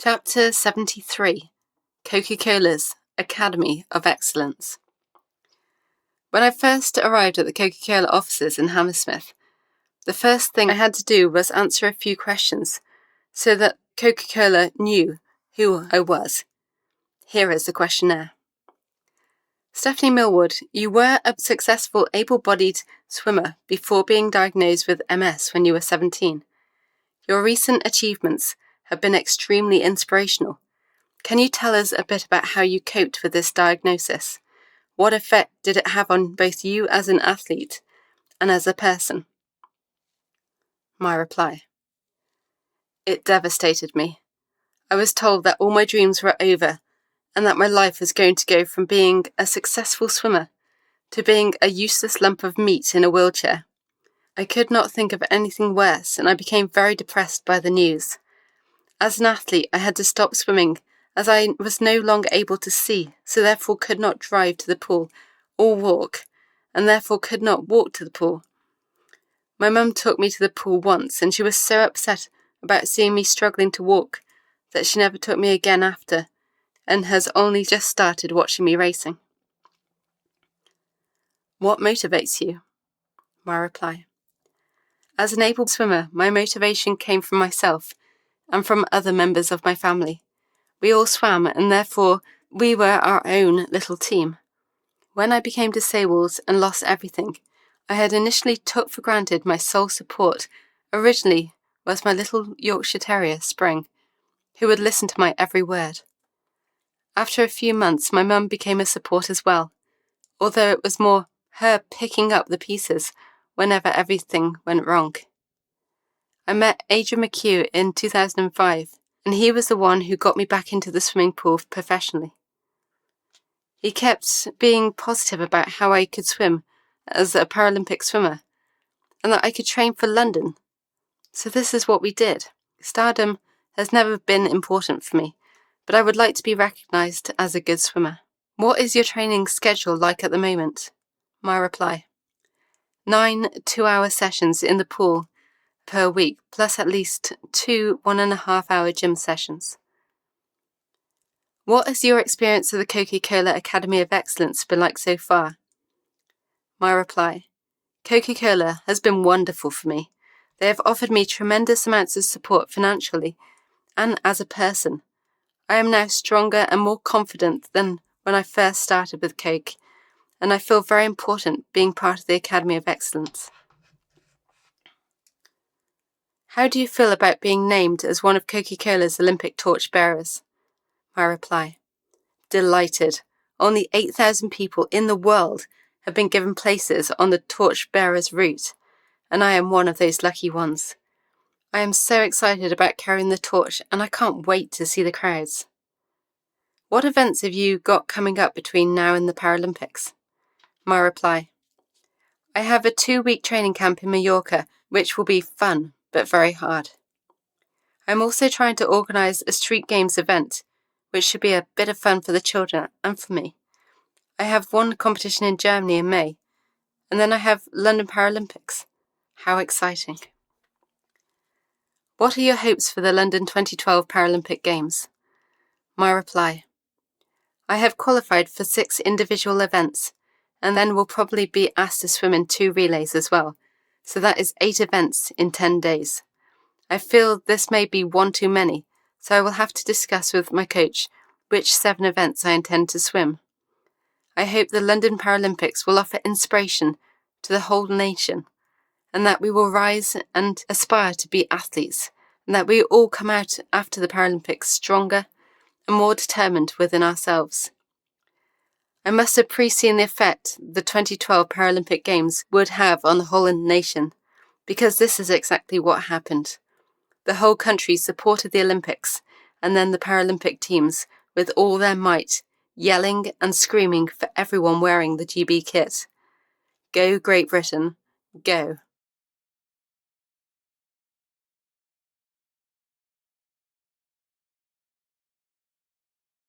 Chapter 73, Coca-Cola's Academy of Excellence. When I first arrived at the Coca-Cola offices in Hammersmith, the first thing I had to do was answer a few questions so that Coca-Cola knew who I was. Here is the questionnaire. Stephanie Millward, you were a successful able-bodied swimmer before being diagnosed with MS when you were 17. Your recent achievements have been extremely inspirational. Can you tell us a bit about how you coped with this diagnosis? What effect did it have on both you as an athlete and as a person? My reply. It devastated me. I was told that all my dreams were over and that my life was going to go from being a successful swimmer to being a useless lump of meat in a wheelchair. I could not think of anything worse, and I became very depressed by the news. As an athlete, I had to stop swimming as I was no longer able to see, so therefore could not drive to the pool or walk, and therefore could not walk to the pool. My mum took me to the pool once, and she was so upset about seeing me struggling to walk that she never took me again after, and has only just started watching me racing. What motivates you? My reply. As an able swimmer, my motivation came from myself and from other members of my family. We all swam, and therefore we were our own little team. When I became disabled and lost everything, I had initially took for granted my sole support originally was my little Yorkshire Terrier, Spring, who would listen to my every word. After a few months, my mum became a support as well, although it was more her picking up the pieces whenever everything went wrong. I met Adrian McHugh in 2005, and he was the one who got me back into the swimming pool professionally. He kept being positive about how I could swim as a Paralympic swimmer, and that I could train for London. So this is what we did. Stardom has never been important for me, but I would like to be recognised as a good swimmer. What is your training schedule like at the moment? My reply. 9 2-hour sessions in the pool per week, plus at least 2 1.5-hour gym sessions. What has your experience of the Coca-Cola Academy of Excellence been like so far? My reply. Coca-Cola has been wonderful for me. They have offered me tremendous amounts of support financially and as a person. I am now stronger and more confident than when I first started with Coke, and I feel very important being part of the Academy of Excellence. How do you feel about being named as one of Coca-Cola's Olympic torch bearers? My reply. Delighted. Only 8,000 people in the world have been given places on the torch bearers route, and I am one of those lucky ones. I am so excited about carrying the torch, and I can't wait to see the crowds. What events have you got coming up between now and the Paralympics? My reply. I have a 2-week training camp in Mallorca, which will be fun, but very hard. I'm also trying to organise a street games event, which should be a bit of fun for the children and for me. I have one competition in Germany in May, and then I have London Paralympics. How exciting. What are your hopes for the London 2012 Paralympic Games? My reply. I have qualified for 6 individual events, and then will probably be asked to swim in 2 relays as well, so that is 8 events in 10 days. I feel this may be one too many, so I will have to discuss with my coach which 7 events I intend to swim. I hope the London Paralympics will offer inspiration to the whole nation, and that we will rise and aspire to be athletes, and that we all come out after the Paralympics stronger and more determined within ourselves. I must have pre-seen the effect the 2012 Paralympic Games would have on the whole nation, because this is exactly what happened. The whole country supported the Olympics and then the Paralympic teams with all their might, yelling and screaming for everyone wearing the GB kit. Go Great Britain, go!